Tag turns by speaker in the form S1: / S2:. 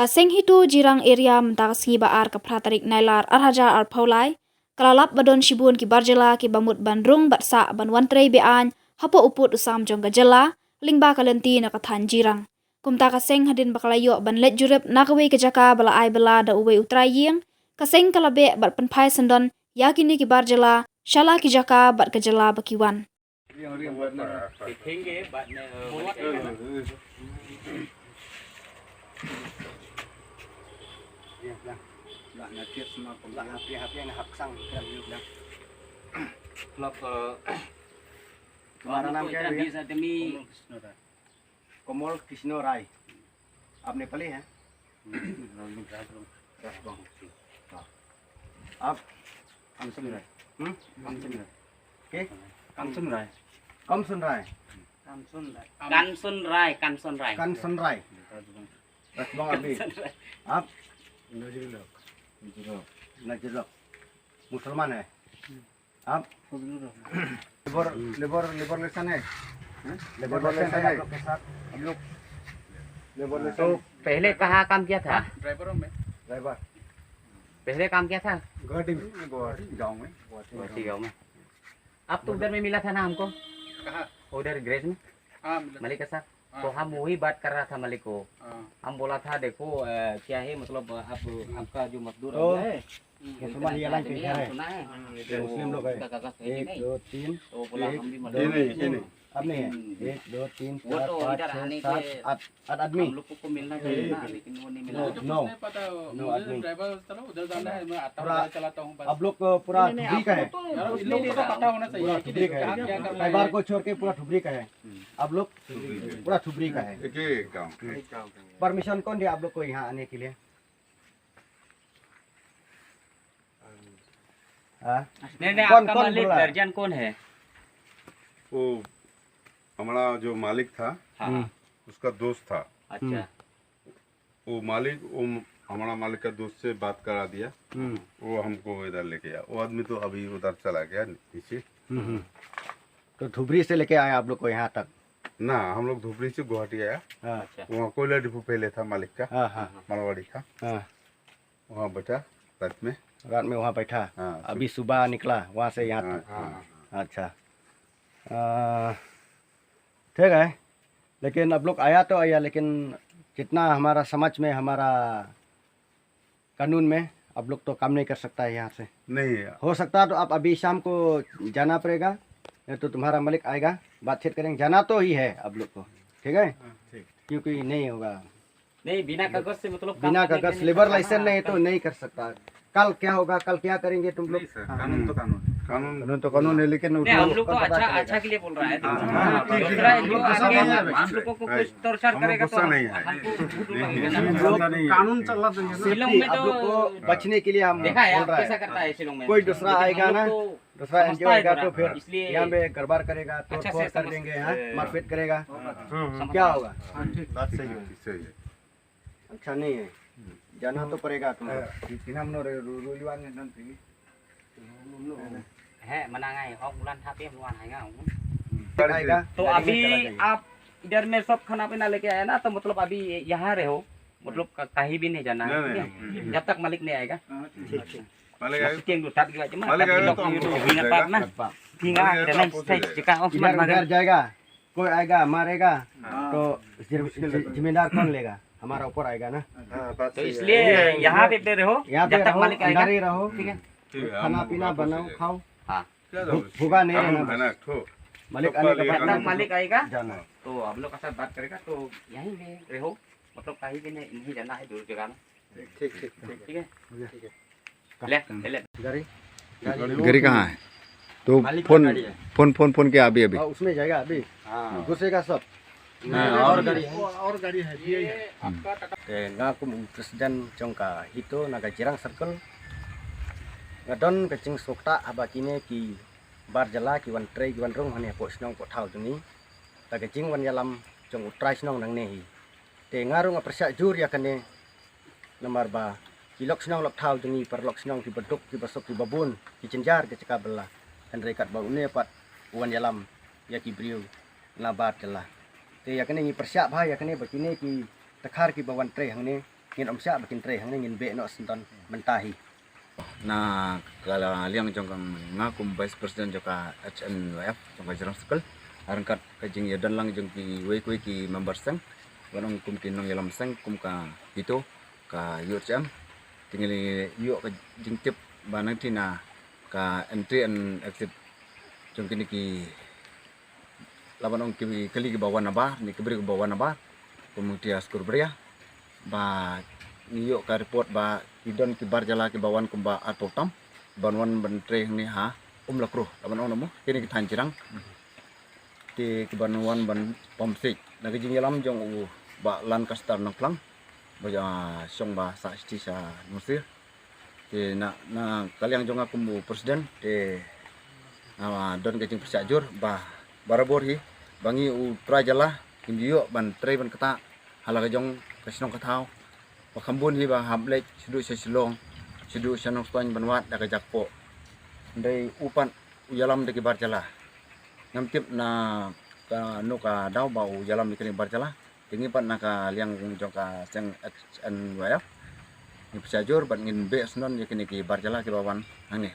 S1: Kaseng hitu jirang area mentakasi baar kepratarik nailar arhaja arpaulai, kalalap badon shibun ki barjela ki bamut bandrung batsa banwantrei bean, hapo uput usam jong gajela, lingba kalenti nakathan jirang. Kumta kaseng hadin bakalayo banlet jurep nakawe kejaka bala ai bala da uwe utraying, kaseng kalabe bat penpai sendon yakini ki barjela, shala ki jaka bat kejela bakiwan.
S2: तुम्हारा नाम क्या है? कोमल कृष्ण राय। आप नेपाली हैं? आप कमसुन राय। कमसुन राय। कमसुन राय।
S3: Kansun Rai.
S2: कंसन राय। बang अभी आप नजरुल मुसलमान है। आप लेबर रिलेशन है। लेबर रिलेशन है आपके साथ। हम लोग लेबर रिलेशन।
S3: तो पहले कहाँ काम किया था?
S2: ड्राइवरों में। ड्राइवर
S3: पहले काम किया था
S2: गुवाहाटी गाँव में।
S3: गुवाहाटी गाँव में। अब तो उधर में मिला था ना हमको, उधर ग्रेज में मलिक के साथ। तो हम वही बात कर रहा था मलिक को। हम बोला था देखो क्या है मतलब आप आपका जो मजदूर है
S2: मुसलमान ये लाइन पे है। मुस्लिम लोग है। 1 2 3
S3: तो बोला हम भी मजदूर
S2: अब नहीं है। 1 2 3
S3: वो
S2: 4
S3: तो
S2: 5
S3: इधर
S2: 6
S3: आने
S2: 7
S3: के
S2: 8 आदमी।
S3: हम लोग को मिलना चाहिए ना, लेकिन वो नहीं मिला।
S2: नो आदमी।
S4: ड्राइवर चलो उधर जाना है, मैं आता हूँ
S2: पूरा-
S4: उधर चलाता हूँ बस।
S2: अब लोग पूरा ठुबरी का है।
S4: यार उस लोगों को तो पता होना चाहिए कि
S2: ठुबरी का
S4: कहाँ क्या
S2: है।
S4: करना
S2: परिवार
S4: है।
S2: को छोड़ के पूरा ठुबरी का है। अब लोग पूरा ठुबरी का है। परमिशन कौन दिया आप लोग को यहाँ आने के लिए? हाँ?
S3: नहीं
S2: कौन-
S3: आपका
S2: कौन
S3: मालिक
S2: बोला है?
S3: दर्जन कौन है?
S5: वो हमारा जो मालिक था
S3: हाँ
S5: उसका दोस्त था।
S3: अच्छा
S5: वो हमारा मालिक का दोस्त से बात करा दिया। वो हमको इधर लेके आया। वो आदमी तो अभी उधर चला गया नीचे।
S2: तो ठुबरी से लेके आए आप लोग को यहाँ तक?
S5: ना हम लोग धुबरी से गुवाहाटी आया।
S2: हाँ
S5: वहाँ कोयला डिपो पहले था मालिक का,
S2: हाँ हाँ
S5: मारवाड़ी का।
S2: हाँ।
S5: वहाँ बैठा रात में।
S2: रात में वहाँ बैठा।
S5: हाँ
S2: अभी सुबह निकला वहाँ से यहाँ
S5: हाँ,
S2: तक।
S5: हाँ।
S2: अच्छा ठीक है। लेकिन अब लोग आया तो आया, लेकिन जितना हमारा समझ में, हमारा कानून में अब लोग तो काम नहीं कर सकता है यहाँ से।
S5: नहीं
S2: हो सकता है तो आप अभी शाम को जाना पड़ेगा, नहीं तो तुम्हारा मालिक आएगा, बातचीत करेंगे। जाना तो ही है आप लोग को, ठीक है? क्योंकि नहीं होगा
S3: नहीं बिना कागज से मतलब
S2: बिना कागज, लेबर लाइसेंस नहीं तो नहीं कर सकता। कल क्या होगा, कल क्या करेंगे तुम लोग?
S5: कानून तो कानून
S2: तो कानून है, लेकिन
S3: नहीं, हम लोग को अच्छा के लिए बोल रहा है। दूसरा जो आगे हम लोगों को कुछ टॉर्चर करेगा तो
S5: गुस्सा नहीं है।
S4: कानून चलना चाहिए ना।
S3: शिलोंग में
S2: आप लोग
S3: तो
S2: को बचने के लिए हम
S3: देखा है
S2: बोल
S3: आप
S2: रहा
S3: कैसा
S2: है।
S3: करता है शिलोंग में।
S2: कोई दूसरा
S3: लेकिन
S2: आएगा
S3: हम
S2: ना,
S3: लोग को
S2: दूसरा एनजीओ
S3: समझता है
S2: आएगा
S3: थोड़ा,
S2: तो फिर
S3: इसलिए
S2: यहाँ पे गड़बड़ करेगा, तोड़
S3: अच्छा
S2: फोड़
S3: से
S2: कर
S3: समझ-
S2: देंगे, हाँ, मारपीट करेगा,
S3: समझ-
S2: क्या होगा?
S5: बात सही है।
S2: अच्छा नहीं है, जाना तो पड़ेगा तुम्हें।
S3: है मनांगाई और बुलान था पे बुलान आएगा।
S2: आएगा
S3: तो
S2: गाड़ी में
S3: अभी
S2: चला जाएगा।
S3: आप इधर में सब खाना पीना लेके आया ना, तो मतलब अभी यहाँ रहो, मतलब कहीं भी नहीं जाना है,
S5: नहीं,
S3: ठीक है? जब तक मालिक नहीं आएगा।
S5: मालिक आएगा
S3: Tiang dulu tapi aja mah.
S5: मालिक
S3: Tapi
S5: आएगा
S3: dok
S5: तो हम
S3: itu
S5: लोग
S3: ingat pak nah. Tinggal
S5: मालिक आएगा
S3: dan
S5: तो
S3: lain
S5: आपको
S3: saya
S5: दे
S3: jika oh
S2: इधर
S3: cuma
S2: उधर जाएगा, कोई आएगा मारेगा तो जिम्मेदार कौन लेगा? हमारा ऊपर आएगा ना।
S3: तो इसलिए यहाँ पे रहो
S2: यहाँ पे
S3: जब तक
S2: रहो,
S3: मालिक आएगा।
S2: अंदर ही रहो,
S3: ठीक है।
S5: ठीक है,
S2: खाना
S5: हम
S2: पीना
S5: आपको
S2: बनाओ,
S5: दे देंगे।
S2: खाओ,
S3: हाँ
S2: भूखा नहीं
S5: कानून
S2: रहना
S5: है
S2: बस।
S5: ना, ठो
S2: मालिक
S5: सबका
S2: आने के
S5: लिए
S2: बाद
S3: जब तक मालिक आएगा
S2: जाना।
S3: तो आप लोग के साथ बात करेगा, तो यहीं में रहो, मतलब कहीं भी नहीं जाना है दूर जगह में। ठीक है। ले ले
S2: गाड़ी
S6: गरी कहाँ है? तो
S2: मालिक का
S6: फोन
S2: गाड़ी है।
S6: फोन किया अभी
S2: हाँ, उसमें जाएगा अभी, घुसेगा सब। और गाड़ी है,
S4: और गाड़ी है ये है।
S2: ngaku presiden jongka hito naga jirang circle ngadon kecing sokta abakine ki barjala ki wan trei ki wan rong hane po snong po thau juni ta kecing wan yalam jong utrai snong nang nehi te ngarung apresya jur ya kane nomor ba ki lok snong lok thau juni per lok snong ki beduk ki basok ki babun ki cenjar ki cekap bela kan rekat ba une pat wan yalam ya ki briu na bat jala te ya kane ni persya bha ya kane bakine ki takhar ki bawan tre hangne ngin om sia bakin tre hang ngin be no senton mentahi
S6: Na kala liang jong kang ngakum vice president joka HNWF jong Jerang Circle arangkat kajing ya dan lang jong ki we ki member sang wanong kum ki nong yalam sang kum ka itu ka UHM tinggal yuk ka jing tip banang tina ka entry and exit jong kini ki laban ong ki kali ki bawa naba ni kebri ki bawa naba kemudian skur beria ba yuk ka report ba idon ki barjala ki bawan kumba atau tam banwan bentre ni ha lakruh laban ong namo kini ki tanjirang ki banwan ban pomsik na ki jing yalam jong u ba lan kastar nang plang ba song ba sa sti sa musir ti na kaliang jong aku mu presiden ti don ke jing persajur ba barabor hi bangi u prajala kindiyo ban tre ban kata hala ka jong kasnong katau pakambun hi ba hablek sidu sa silong sidu sa nong stoin banwat da ka jakpo ndai upan uyalam de ki barjala namtip na ka no ka daw ba uyalam ni barjala tinggi pan naka liang jong ka seng HNWF ni pesajur ban ngin be snon yakini ki barjala ki bawan angni